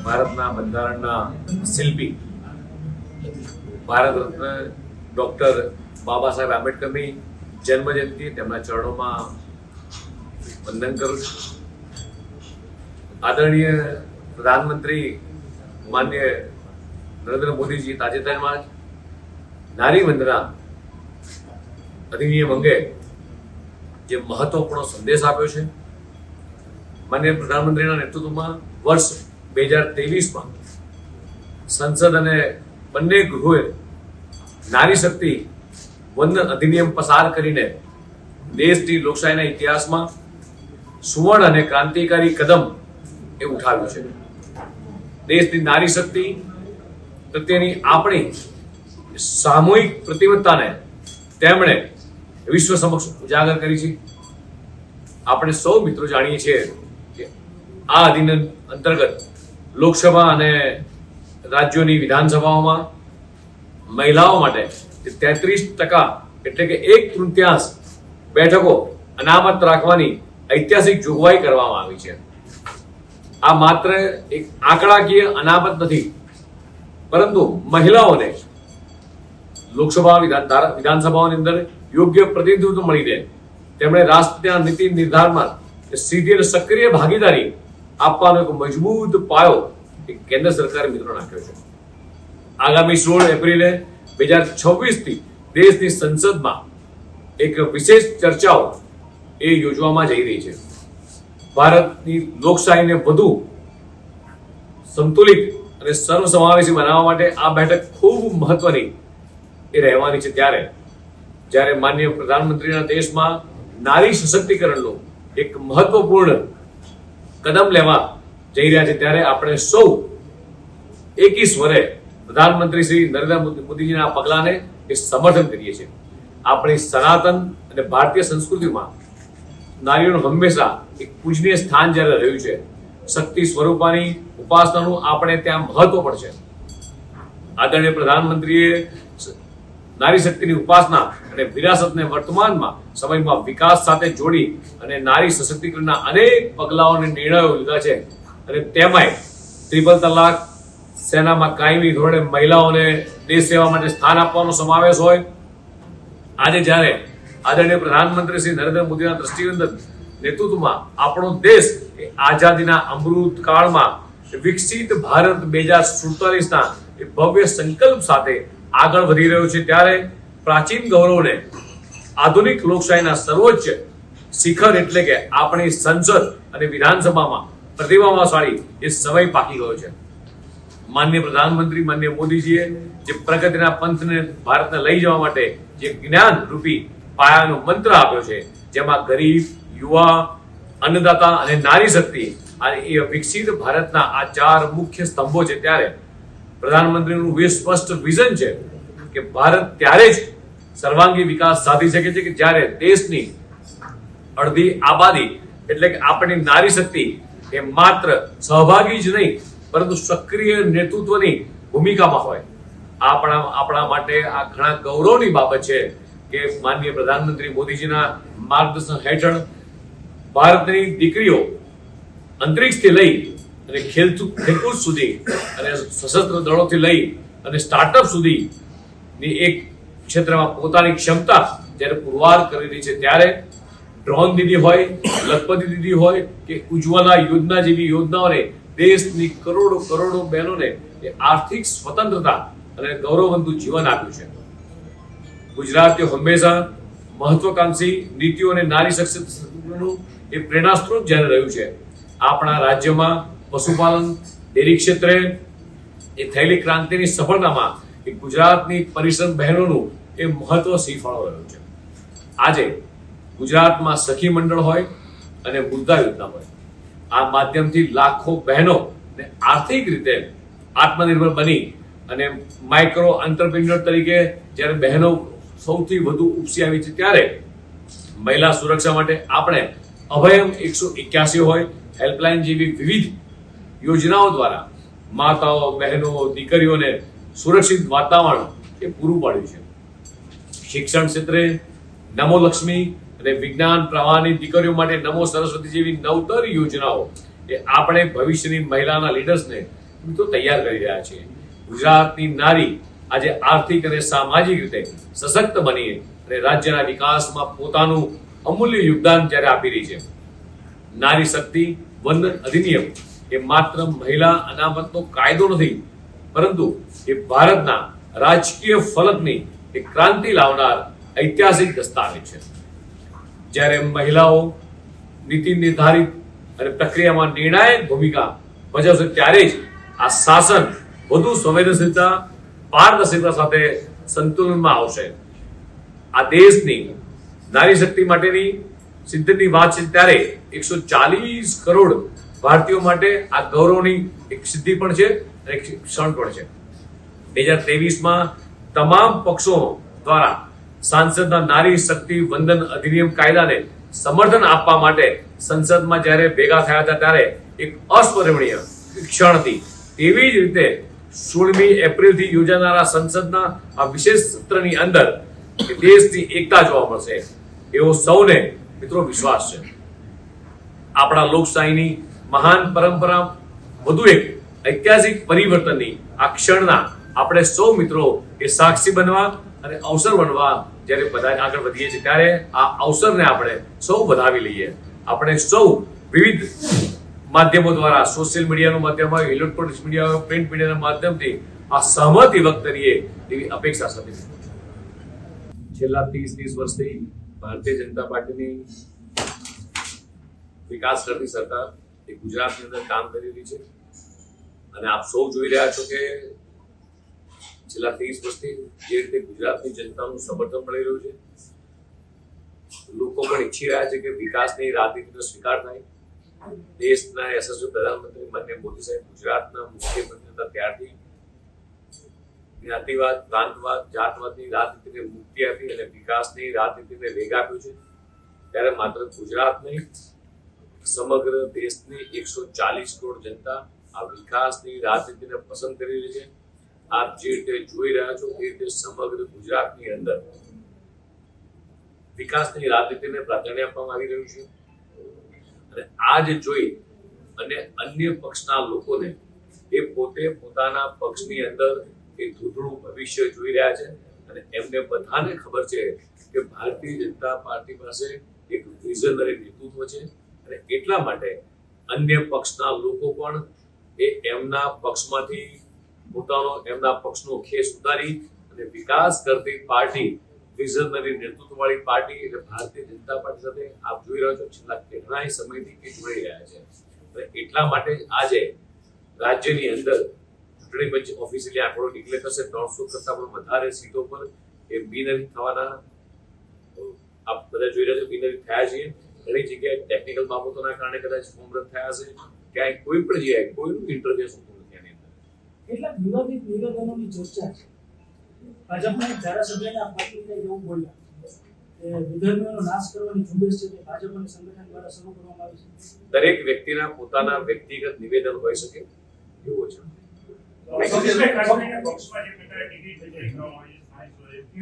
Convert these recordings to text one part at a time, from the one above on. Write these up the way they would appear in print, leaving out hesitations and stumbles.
ભારતના બંધારણના શિલ્પી ભારત રત્ન ડોક્ટર બાબા સાહેબ આંબેડકરની જન્મજયંતિ તેમના ચરણોમાં વંદન કરું છું. આદરણીય પ્રધાનમંત્રી માન્ય નરેન્દ્ર મોદીજી તાજેતરમાં જ નારી વંદના અધિનિયમ અંગે જે મહત્વપૂર્ણ સંદેશ આપ્યો છે. માન્ય પ્રધાનમંત્રીના નેતૃત્વમાં વર્ષ 2023માં સંસદ અને બંને ગૃહોએ નારી શક્તિ વંદન અધિનિયમ પસાર કરીને દેશની લોકશાહીના ઇતિહાસમાં સુવર્ણ અને ક્રાંતિકારી કદમ એ ઉઠાવ્યું છે. દેશની નારી શક્તિ પ્રત્યેની આપણી સામૂહિક પ્રતિબદ્ધતાને તેમણે વિશ્વ સમક્ષ ઉજાગર કરી છે. આપણે સૌ મિત્રો જાણીએ છીએ કે આ અધિનિયમ અંતર્ગત લોકસભા અને રાજ્યોની વિધાનસભાઓમાં મહિલાઓ માટે 33% એટલે કે 1/3 બેઠકો અનામત રાખવાની ઐતિહાસિક જોગવાઈ કરવામાં આવી છે. આ માત્ર એક આંકડાકીય અનામત નથી, પરંતુ મહિલાઓને લોકસભા વિધાનસભાઓની અંદર યોગ્ય પ્રતિનિધિત્વ મળી રહે, તેમણે રાષ્ટ્રીય નીતિ નિર્ધારણમાં સીધી અને સક્રિય ભાગીદારી આપવાનો એક મજબૂત પાયો કેન્દ્ર સરકારે મિત્રો નાખ્યો છે. આગામી 16 એપ્રિલે 2026 થી દેશની સંસદમાં એક વિશેષ ચર્ચાઓ એ યોજવામાં જઈ રહી છે. ભારતની લોકશાહીને વધુ સંતુલિત અને સર્વસમાવેશી બનાવવા માટે આ બેઠક ખૂબ મહત્વની એ રહેવાની છે. જ્યારે માનનીય પ્રધાનમંત્રીના દેશમાં નારી સશક્તિકરણનું એક મહત્વપૂર્ણ કદમ લેવા જઈ રહ્યા છે, ત્યારે આપણે સૌ એકી સ્વરે પ્રધાનમંત્રી શ્રી નરેન્દ્ર મોદીજીના આ પગલાને એ સમર્થન કરીએ છીએ. આપણી સનાતન અને ભારતીય સંસ્કૃતિમાં નારીઓનું હંમેશા એક પૂજનીય સ્થાન જ્યારે રહ્યું છે, શક્તિ સ્વરૂપાની ઉપાસનાનું આપણે ત્યાં મહત્વ પણ છે. આદરણીય પ્રધાનમંત્રીએ નારી શક્તિની ઉપાસના અને વિરાસતને વર્તમાનમાં સમયમાં વિકાસ સાથે જોડી અને નારી સશક્તિકરણના અનેક પગલાઓ અને નિર્ણયો લીધા છે. અને તેમાંય ટ્રિપલ તલાક, સેનામાં કાયમી ધોરણે મહિલાઓને દેશ સેવા માટે સ્થાન આપવાનો સમાવેશ હોય. આજે જ્યારે આદરણીય પ્રધાનમંત્રી શ્રી નરેન્દ્ર મોદીના દ્રષ્ટિનંદન નેતૃત્વમાં આપણો દેશ આઝાદીના અમૃત કાળમાં વિકસિત ભારત 2047ના એ ભવ્ય સંકલ્પ સાથે આગળ વધી રહ્યો છે, ત્યારે પ્રાચીન ગૌરવને આધુનિક લોકશાહીના સર્વોચ્ચ શિખર એટલે કે આપણી સંસદ અને વિધાનસભામાં પ્રતિભાશાળી એ સમય પાકી ગયો છે. માન્ય પ્રધાનમંત્રી માન્ય મોદીજીએ જે પ્રગતિના પંથને ભારતને લઈ જવા માટે જે જ્ઞાન રૂપી પાયાનો મંત્ર આપ્યો છે, જેમાં ગરીબ, યુવા, અન્નદાતા અને નારી શક્તિ અને એ વિકસિત ભારતના આ 4 મુખ્ય સ્તંભો છે, ત્યારે પ્રધાનમંત્રીનું સ્પષ્ટ વિઝન છે કે ભારત ત્યારે જ સર્વાંગી વિકાસ સાધી શકે છે કે જ્યારે દેશની અડધી આબાદી એટલે કે આપણી નારી શક્તિ એ માત્ર સહભાગી જ નહીં પરંતુ સક્રિય નેતૃત્વની ભૂમિકામાં હોય. આપણા માટે આ ઘણા ગૌરવની બાબત છે કે માનનીય પ્રધાનમંત્રી મોદીજીના માર્ગદર્શન હેઠળ ભારતની દીકરીઓ અંતરિક્ષથી લઈ અને ખેલકૂદ સુધી અને સશસ્ત્ર દળોથી લઈ અને સ્ટાર્ટઅપ સુધીની એક ક્ષેત્રમાં પોતાની ક્ષમતા જ્યારે પુરવાર કરી રહી છે, ત્યારે ડ્રોન દીદી હોય, લખપતિ દીદી હોય કે ઉજ્જવલા યોજના જેવી યોજનાઓને દેશની કરોડો બહેનોને આર્થિક સ્વતંત્રતા અને ગૌરવવંતું જીવન આપ્યું છે. ગુજરાતીઓ હંમેશા મહત્વાકાંક્ષી નીતિઓ અને નારી સશક્તિકરણનું એ પ્રેરણા સ્ત્રોત જ્યારે રહ્યું છે. આપણા રાજ્યમાં પશુપાલન, ડેરી ક્ષેત્રે એ થયેલી ક્રાંતિની સફળતામાં એ ગુજરાતની પરિશ્રમ બહેનોનું એ મહત્વ સિંહફાળો રહ્યું છે. આજે ગુજરાતમાં સખી મંડળ હોય અને મુદ્દા યોજના હોય, આ માધ્યમથી લાખો બહેનો આર્થિક રીતે આત્મનિર્ભર બની અને માઇક્રો એન્ટરપ્રિન્યોર તરીકે જ્યારે બહેનો સૌથી વધુ ઉપસી આવી છે, ત્યારે મહિલા સુરક્ષા માટે આપણે અભયમ 181 હોય, હેલ્પલાઇન જેવી વિવિધ યોજનાઓ દ્વારા માતાઓ, બહેનો, દીકરીઓને સુરક્ષિત વાતાવરણ એ પૂરું પાડ્યું છે. શિક્ષણ ક્ષેત્રે નમો લક્ષ્મી અને વિજ્ઞાન પ્રવાહની દીકરીઓ માટે નમો સરસ્વતી જેવી નવતર યોજનાઓ એ આપણે ભવિષ્યની મહિલાના લીડર્સને મિત્રો તૈયાર કરી રહ્યા છીએ. ગુજરાતની નારી આજે આર્થિક અને સામાજિક રીતે સશક્ત બની અને રાજ્યના વિકાસમાં પોતાનું અમૂલ્ય યોગદાન જ્યારે આપી રહી છે. નારી શક્તિ વંદન અધિનિયમ એ માત્ર મહિલા અનામતનો કાયદો નથી, પરંતુ એ ભારતના રાજકીય ફલકની એક ક્રાંતિ લાવનાર ઐતિહાસિક દસ્તાવેજ છે. જ્યારે મહિલાઓ નીતિ નિર્ધારિત અને પ્રક્રિયામાં નિર્ણાયક ભૂમિકા ભજવશે ત્યારે જ આ શાસન વધુ સંવેદનશીલતા પારદર્શિતા સાથે સંતુલનમાં આવશે. આ દેશની નારી શક્તિ માટેની સિદ્ધિની વાત છે ત્યારે 140 કરોડ ભારતીયો માટે આ ગૌરવની એક સિદ્ધિ પણ છે અને એક ક્ષણ પણ છે. 2023માં તમામ પક્ષો દ્વારા સાંસદના નારી શક્તિ વંદન અધિનિયમ કાયદાને સમર્થન આપવા માટે સંસદમાં જ્યારે ભેગા થયા હતા ત્યારે એક અસ્મરણીય ક્ષણ હતી. તેવી જ રીતે 16મી એપ્રિલથી યોજાનારા સંસદના આ વિશેષ સત્રની અંદર દેશની એકતા જોવા મળશે એવો સૌને મિત્રો વિશ્વાસ છે. આપણા લોકશાહીની મહાન પરંપરા વધુ એક ઐતિહાસિક પરિવર્તનની આ ક્ષણના આપણે સૌ મિત્રો એ સાક્ષી બનવા અને અવસર બનવા જ્યારે બધા આગળ વધીએ છીએ ત્યારે આ અવસરને આપણે સૌ વધાવી લઈએ. આપણે સૌ વિવિધ માધ્યમો દ્વારા, સોશિયલ મીડિયાનું માધ્યમ હોય, ઇલેક્ટ્રોનિક્સ મીડિયા હોય, પ્રિન્ટ મીડિયાના માધ્યમથી આ સહમતિ વ્યક્ત કરીએ એવી અપેક્ષા સાથે છેલ્લા 30 વર્ષથી ભારતીય જનતા પાર્ટીની વિકાસ કરતી સરકાર એ ગુજરાતની અંદર કામ કરી રહી છે. અને આપ સૌ જોઈ રહ્યા છો કે છેલ્લા 30 વર્ષથી જે રીતે ગુજરાતની જનતાનું સમર્થન મળી રહ્યું છે, લોકો પણ ઈચ્છી રહ્યા છે કે વિકાસની રાજનીતિનો સ્વીકાર થાય. દેશના યશસ્વી પ્રધાનમંત્રી માનનીય મોદી સાહેબ ગુજરાતના મુખ્યમંત્રી હતા ત્યારથી જ્ઞાતિવાદ, પ્રાંતવાદ, જાતવાદની રાજનીતિને મુક્તિ આપી અને વિકાસની રાજનીતિને વેગ આપ્યો છે. ત્યારે માત્ર ગુજરાત નહીં, સમગ્ર દેશની 140 કરોડ જનતા આ વિકાસની રાજનીતિને પસંદ કરી રહી છે. આપ જે રીતે જોઈ રહ્યા છો એ રીતે સમગ્ર ગુજરાતની અંદર વિકાસની રાજનીતિને પ્રાધાન્ય આપવામાં આવી રહ્યું છે. અને આ જે જોઈ અને અન્ય પક્ષના લોકોને એ પોતે પોતાના પક્ષની અંદર એ ધૂંધળું ભવિષ્ય જોઈ રહ્યા છે. અને એમને બધાને ખબર છે કે ભારતીય જનતા પાર્ટી પાસે એક વિઝનરી નેતૃત્વ છે અને એટલા માટે અન્ય પક્ષના લોકો પણ એ એમના પક્ષમાંથી એમના પક્ષનો ખેસ ઉતારી અને વિકાસ કરતી પાર્ટી, વિઝનરી નેતૃત્વ વાળી પાર્ટી એટલે ભારતીય જનતા પાર્ટી સાથે આપ જોઈ રહ્યા છો છેલ્લા કેટલાય સમયથી એ જોડાઈ રહ્યા છે. અને એટલા માટે જ આજે રાજ્યની અંદર ચૂંટણી પંચ ઓફિશિયલી આંકડો ડિક્લેર કરશે 300 કરતા પણ વધારે સીટો પર એ બિનહરીફ થવાના આપ બધા જોઈ રહ્યા છો બિનહરીફ થયા છીએ. ઘણી જગ્યાએ ટેકનિકલ બાબતોના કારણે કદાચ ફોર્મ રદ થયા હશે, ક્યાંય કોઈ પણ જગ્યાએ કોઈનું ઇન્ટરફેસ હોતું નથી આની અંદર. કેટલાક વિવાદિત નિવેદનોની ચર્ચા છે. ભાજપના એક ધારાસભ્યને આ પાર્ટીને એવું બોલ્યા કે વિધર્મીઓનો નાશ કરવાની ઝુંબેશ છે તે ભાજપ અને સંગઠન દ્વારા શરૂ કરવામાં આવી છે. દરેક વ્યક્તિના પોતાના વ્યક્તિગત નિવેદન હોઈ શકે એવું છે.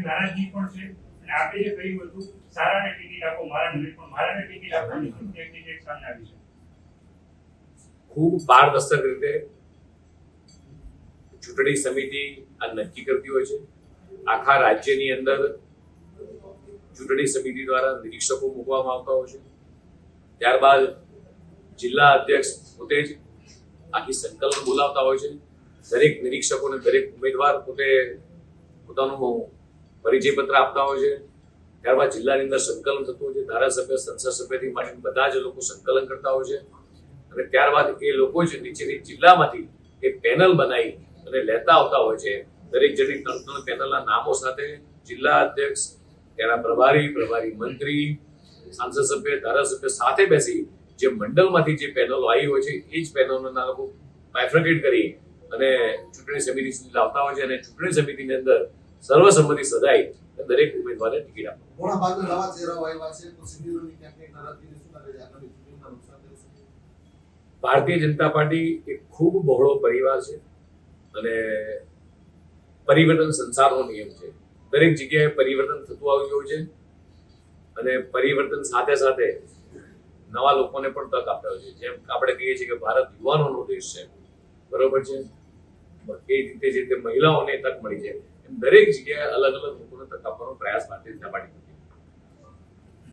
નારાજગી પણ છે અને આપણે જે કહ્યું હતું સારાને ટિકિટ આપો, મારાને ટિકિટ આપવાની એક સામે આવી છે. ખૂબ પારદર્શક રીતે ચૂંટણી સમિતિ આ નક્કી કરતી હોય છે. આખા રાજ્યની અંદર ચૂંટણી સમિતિ દ્વારા નિરીક્ષકો મૂકવામાં આવતા હોય છે. ત્યારબાદ જિલ્લા અધ્યક્ષ પોતે જ આખી સંકલન બોલાવતા હોય છે. દરેક નિરીક્ષકોને દરેક ઉમેદવાર પોતે પોતાનું પરિચય પત્ર આપતા હોય છે. ત્યારબાદ જિલ્લાની અંદર સંકલન થતું હોય છે. ધારાસભ્ય, સંસદ સભ્યથી માંડીને બધા જ લોકો સંકલન કરતા હોય છે. અને ત્યારબાદ એ લોકો જ નીચેની જિલ્લામાંથી એ પેનલ બનાવી અને લેતા આવતા હોય છે. દરેક જણની 3 પેનલના નામો સાથે જિલ્લા અધ્યક્ષ, તેના પ્રભારી મંત્રી, સાંસદ સભ્ય, ધારાસભ્ય સાથે બેસી જે મંડળમાંથી જે પેનલો આવી હોય છે એ જ પેનલોના નામો બાયફર્કેટ કરી અને ચૂંટણી સમિતિ સુધી લાવતા હોય છે. અને ચૂંટણી સમિતિની અંદર સર્વસંમતિ સદાય દરેક ઉમેદવારને ટિકિટ આપે. ભારતીય જનતા પાર્ટી એક ખૂબ બહોળો પરિવાર છે અને પરિવર્તન સંસારનો નિયમ છે. દરેક જગ્યાએ પરિવર્તન થતું આવ્યું હોય છે અને પરિવર્તન સાથે સાથે નવા લોકોને પણ તક આપતા હોય છે. જેમ આપણે કહીએ છીએ કે ભારત યુવાનોનો દેશ છે બરોબર છે. એ રીતે જે રીતે મહિલાઓને તક મળી છે એમ દરેક જગ્યાએ અલગ અલગ લોકોને તક આપવાનો પ્રયાસ ભારતીય જનતા પાર્ટી